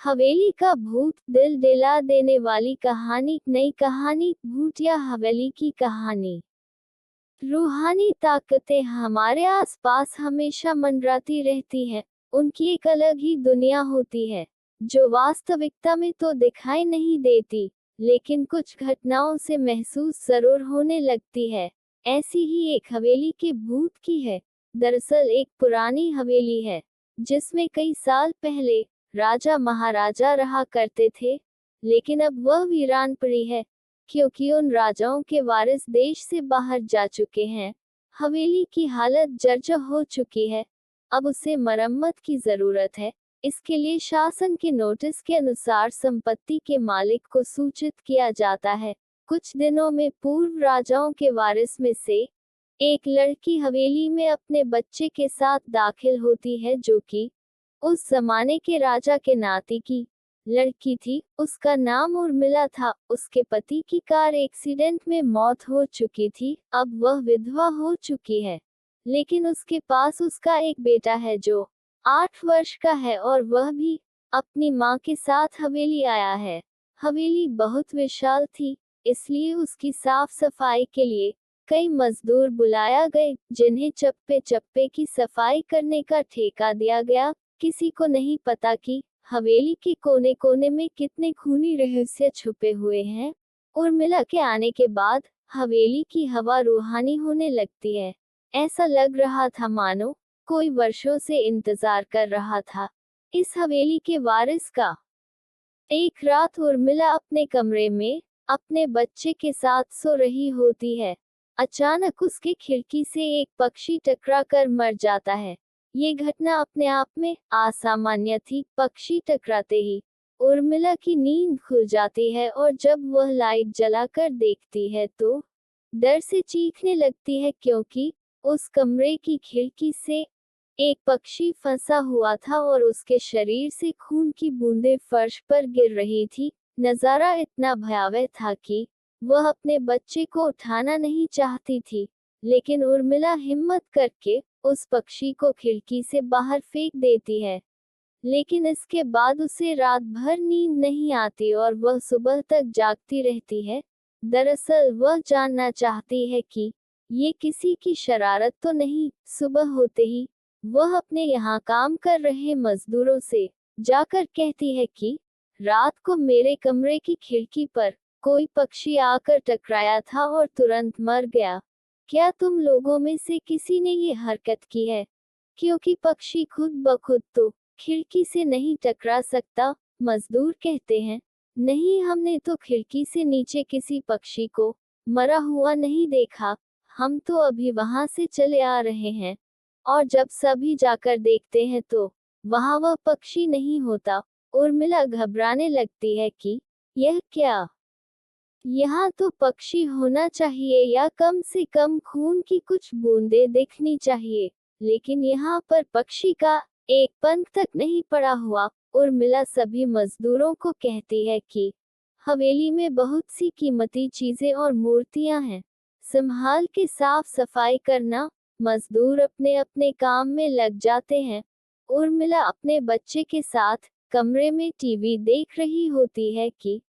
हवेली का भूत, दिल दिला देने वाली कहानी। नई कहानी, भूत या हवेली की कहानी। रूहानी ताकतें हमारे आसपास हमेशा मंडराती रहती हैं। उनकी एक अलग ही दुनिया होती है, जो वास्तविकता में तो दिखाई नहीं देती, लेकिन कुछ घटनाओं से महसूस जरूर होने लगती है। ऐसी ही एक हवेली के भूत की है। दरअसल एक पुरानी हवेली है, जिसमें कई साल पहले राजा महाराजा रहा करते थे, लेकिन अब वह वीरान पड़ी है, क्योंकि उन राजाओं के वारिस देश से बाहर जा चुके हैं। हवेली की हालत जर्जर हो चुकी है। अब उसे मरम्मत की जरूरत है। इसके लिए शासन के नोटिस के अनुसार संपत्ति के मालिक को सूचित किया जाता है। कुछ दिनों में पूर्व राजाओं के वारिस में से एक लड़की हवेली में अपने बच्चे के साथ दाखिल होती है, जो कि उस जमाने के राजा के नाती की लड़की थी। उसका नाम उर्मिला था। उसके पति की कार एक्सीडेंट में मौत हो चुकी थी। अब वह विधवा हो चुकी है, लेकिन उसके पास उसका एक बेटा है जो 8 वर्ष का है, और वह भी अपनी माँ के साथ हवेली आया है। हवेली बहुत विशाल थी, इसलिए उसकी साफ सफाई के लिए कई मजदूर बुलाया गए, जिन्हें चप्पे चप्पे की सफाई करने का ठेका दिया गया। किसी को नहीं पता कि हवेली के कोने कोने में कितने खूनी रहस्य छुपे हुए हैं। उर्मिला के आने के बाद हवेली की हवा रूहानी होने लगती है। ऐसा लग रहा था मानो कोई वर्षों से इंतजार कर रहा था इस हवेली के वारिस का। एक रात उर्मिला अपने कमरे में अपने बच्चे के साथ सो रही होती है। अचानक उसके खिड़की से एक पक्षी टकरा कर मर जाता है। ये घटना अपने आप में असामान्य थी। पक्षी टकराते ही उर्मिला की नींद खुल जाती है, और जब वह लाइट जलाकर देखती है तो डर से चीखने लगती है, क्योंकि उस कमरे की खिड़की से एक पक्षी फंसा हुआ था और उसके शरीर से खून की बूंदें फर्श पर गिर रही थी। नजारा इतना भयावह था कि वह अपने बच्चे को उठाना नहीं चाहती थी, लेकिन उर्मिला हिम्मत करके उस पक्षी को खिड़की से बाहर फेंक देती है। लेकिन इसके बाद उसे रात भर नींद नहीं आती और वह सुबह तक जागती रहती है। दरअसल वह जानना चाहती है कि ये किसी की शरारत तो नहीं। सुबह होते ही वह अपने यहाँ काम कर रहे मजदूरों से जाकर कहती है कि रात को मेरे कमरे की खिड़की पर कोई पक्षी आकर टकराया था और तुरंत मर गया। क्या तुम लोगों में से किसी ने ये हरकत की है? क्योंकि पक्षी खुद ब खुद तो खिड़की से नहीं टकरा सकता। मजदूर कहते हैं, नहीं, हमने तो खिड़की से नीचे किसी पक्षी को मरा हुआ नहीं देखा। हम तो अभी वहां से चले आ रहे हैं, और जब सभी जाकर देखते हैं तो वहां वह पक्षी नहीं होता। उर्मिला घबराने लगती है कि यह क्या, यहाँ तो पक्षी होना चाहिए, या कम से कम खून की कुछ बूंदें दिखनी चाहिए, लेकिन यहाँ पर पक्षी का एक पंख तक नहीं पड़ा हुआ। उर्मिला सभी मजदूरों को कहती है कि हवेली में बहुत सी कीमती चीजें और मूर्तियां हैं, संभाल के साफ सफाई करना। मजदूर अपने अपने काम में लग जाते हैं। उर्मिला अपने बच्चे के साथ कमरे में टीवी देख रही होती है कि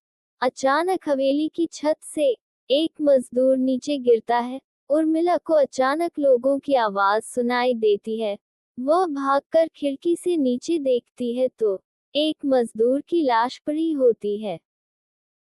अचानक हवेली की छत से एक मजदूर नीचे गिरता है। उर्मिला को अचानक लोगों की आवाज सुनाई देती है। वह भागकर खिड़की से नीचे देखती है तो एक मजदूर की लाश पड़ी होती है।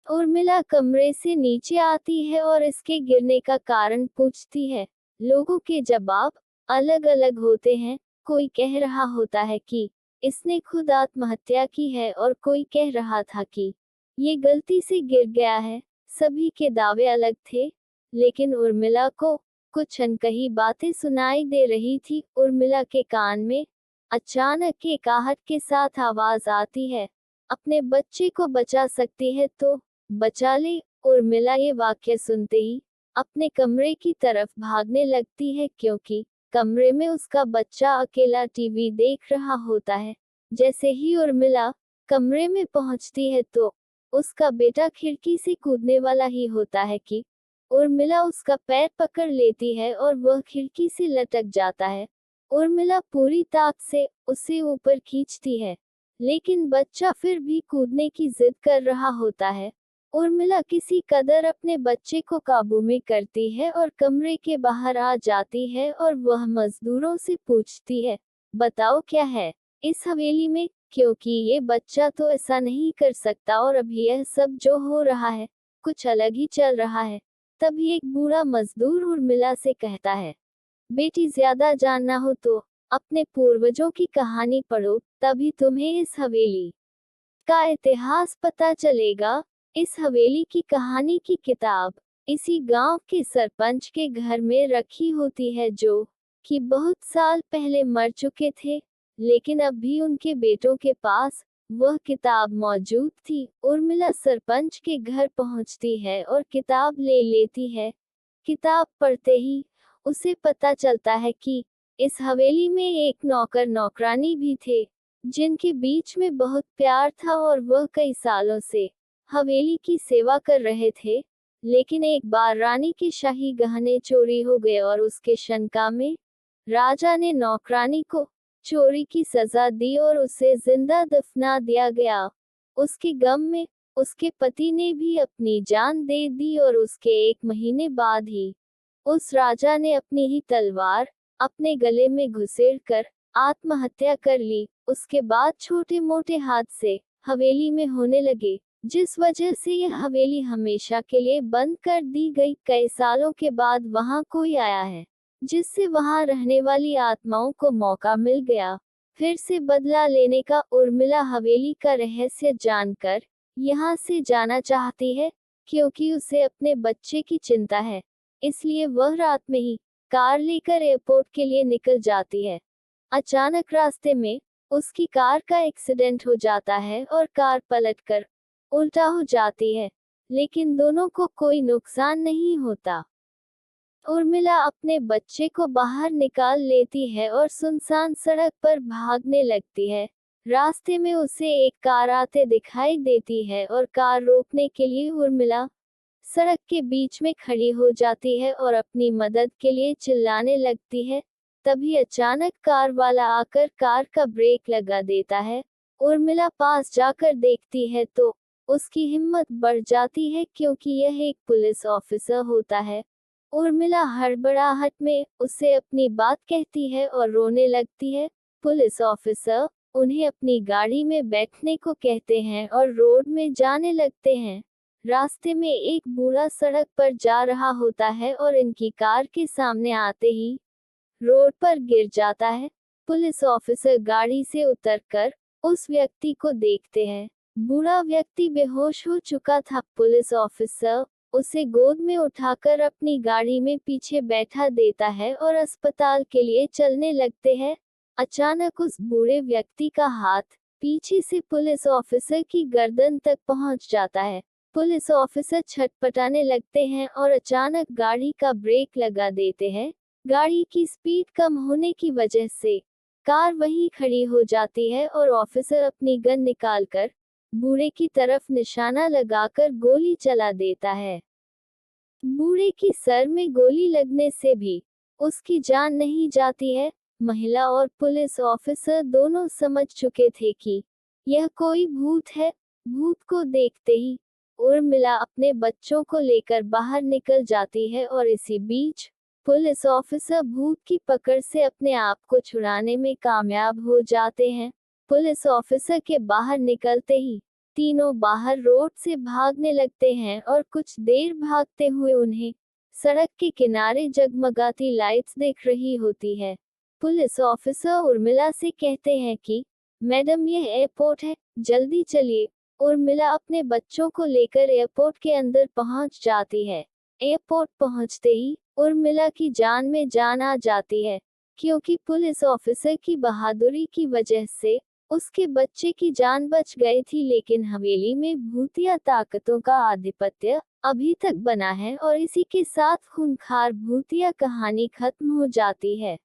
उर्मिला कमरे से नीचे आती है और इसके गिरने का कारण पूछती है। लोगों के जवाब अलग अलग होते हैं। कोई कह रहा होता है कि इसने खुद आत्महत्या की है, और कोई कह रहा था कि ये गलती से गिर गया है। सभी के दावे अलग थे, लेकिन उर्मिला को कुछ अनकही बातें सुनाई दे रही थी। उर्मिला के कान में अचानक एक आहट के साथ आवाज आती है, अपने बच्चे को बचा सकती है तो बचा ले। उर्मिला ये वाक्य सुनते ही अपने कमरे की तरफ भागने लगती है, क्योंकि कमरे में उसका बच्चा अकेला टीवी देख रहा होता है। जैसे ही उर्मिला कमरे में पहुंचती है तो उसका बेटा खिड़की से कूदने वाला ही होता है कि उर्मिला उसका पैर पकड़ लेती है और वह खिड़की से लटक जाता है। उर्मिला पूरी ताकत से उसे ऊपर खींचती है, लेकिन बच्चा फिर भी कूदने की जिद कर रहा होता है। उर्मिला किसी कदर अपने बच्चे को काबू में करती है और कमरे के बाहर आ जाती है और वह मजदूरों से पूछती है, बताओ क्या है इस हवेली में, क्योंकि ये बच्चा तो ऐसा नहीं कर सकता और अभी यह सब जो हो रहा है कुछ अलग ही चल रहा है। तभी एक बूढ़ा मजदूर उर्मिला से कहता है, बेटी ज्यादा जानना हो तो अपने पूर्वजों की कहानी पढ़ो, तभी तुम्हें इस हवेली का इतिहास पता चलेगा। इस हवेली की कहानी की किताब इसी गांव के सरपंच के घर में रखी होती है, जो कि बहुत साल पहले मर चुके थे, लेकिन अब भी उनके बेटों के पास वह किताब मौजूद थी। उर्मिला सरपंच के घर पहुंचती है और किताब ले लेती है। किताब पढ़ते ही उसे पता चलता है कि इस हवेली में एक नौकर नौकरानी भी थे, जिनके बीच में बहुत प्यार था और वह कई सालों से हवेली की सेवा कर रहे थे। लेकिन एक बार रानी के शाही गहने चोरी हो गए और उसके शंका में राजा ने नौकरानी को चोरी की सजा दी और उसे जिंदा दफना दिया गया। उसके गम में उसके पति ने भी अपनी जान दे दी और उसके 1 महीने बाद ही उस राजा ने अपनी ही तलवार अपने गले में घुसेड़कर आत्महत्या कर ली। उसके बाद छोटे मोटे हादसे हवेली में होने लगे, जिस वजह से यह हवेली हमेशा के लिए बंद कर दी गई। कई सालों के बाद वहां कोई आया है, जिससे वहां रहने वाली आत्माओं को मौका मिल गया फिर से बदला लेने का। उर्मिला हवेली का रहस्य जानकर यहाँ से जाना चाहती है, क्योंकि उसे अपने बच्चे की चिंता है। इसलिए वह रात में ही कार लेकर एयरपोर्ट के लिए निकल जाती है। अचानक रास्ते में उसकी कार का एक्सीडेंट हो जाता है और कार पलटकर उल्टा हो जाती है, लेकिन दोनों को कोई नुकसान नहीं होता। उर्मिला अपने बच्चे को बाहर निकाल लेती है और सुनसान सड़क पर भागने लगती है। रास्ते में उसे एक कार आते दिखाई देती है और कार रोकने के लिए उर्मिला सड़क के बीच में खड़ी हो जाती है और अपनी मदद के लिए चिल्लाने लगती है। तभी अचानक कार वाला आकर कार का ब्रेक लगा देता है। उर्मिला पास जाकर देखती है तो उसकी हिम्मत बढ़ जाती है, क्योंकि यह एक पुलिस ऑफिसर होता है। उर्मिला हड़बड़ाहट में उसे अपनी बात कहती है और रोने लगती है। पुलिस ऑफिसर उन्हें अपनी गाड़ी में बैठने को कहते हैं और रोड में जाने लगते हैं। रास्ते में एक बूढ़ा सड़क पर जा रहा होता है और इनकी कार के सामने आते ही रोड पर गिर जाता है। पुलिस ऑफिसर गाड़ी से उतरकर उस व्यक्ति को देखते हैं। बूढ़ा व्यक्ति बेहोश हो चुका था। पुलिस ऑफिसर उसे गोद में उठाकर अपनी गाड़ी में पीछे बैठा देता है और अस्पताल के लिए चलने लगते हैं। अचानक उस बूढ़े व्यक्ति का हाथ पीछे से पुलिस ऑफिसर की गर्दन तक पहुंच जाता है। पुलिस ऑफिसर छटपटाने लगते हैं और अचानक गाड़ी का ब्रेक लगा देते हैं। गाड़ी की स्पीड कम होने की वजह से कार वहीं खड़ी हो जाती है और ऑफिसर अपनी गन निकालकर बूढ़े की तरफ निशाना लगाकर गोली चला देता है। बूढ़े की सर में गोली लगने से भी उसकी जान नहीं जाती है। महिला और पुलिस ऑफिसर दोनों समझ चुके थे कि यह कोई भूत है। भूत को देखते ही उर्मिला अपने बच्चों को लेकर बाहर निकल जाती है और इसी बीच पुलिस ऑफिसर भूत की पकड़ से अपने आप को छुड़ाने में कामयाब हो जाते हैं। पुलिस ऑफिसर के बाहर निकलते ही तीनों बाहर रोड से भागने लगते हैं और कुछ देर भागते हुए उन्हें सड़क के किनारे जगमगाती लाइट्स दिख रही होती है। पुलिस ऑफिसर उर्मिला से कहते हैं कि मैडम, यह एयरपोर्ट है, जल्दी चलिए। उर्मिला अपने बच्चों को लेकर एयरपोर्ट के अंदर पहुंच जाती है। एयरपोर्ट पहुंचते ही उर्मिला की जान में जान आ जाती है, क्योंकि पुलिस ऑफिसर की बहादुरी की वजह से उसके बच्चे की जान बच गई थी। लेकिन हवेली में भूतिया ताकतों का आधिपत्य अभी तक बना है और इसी के साथ खूंखार भूतिया कहानी खत्म हो जाती है।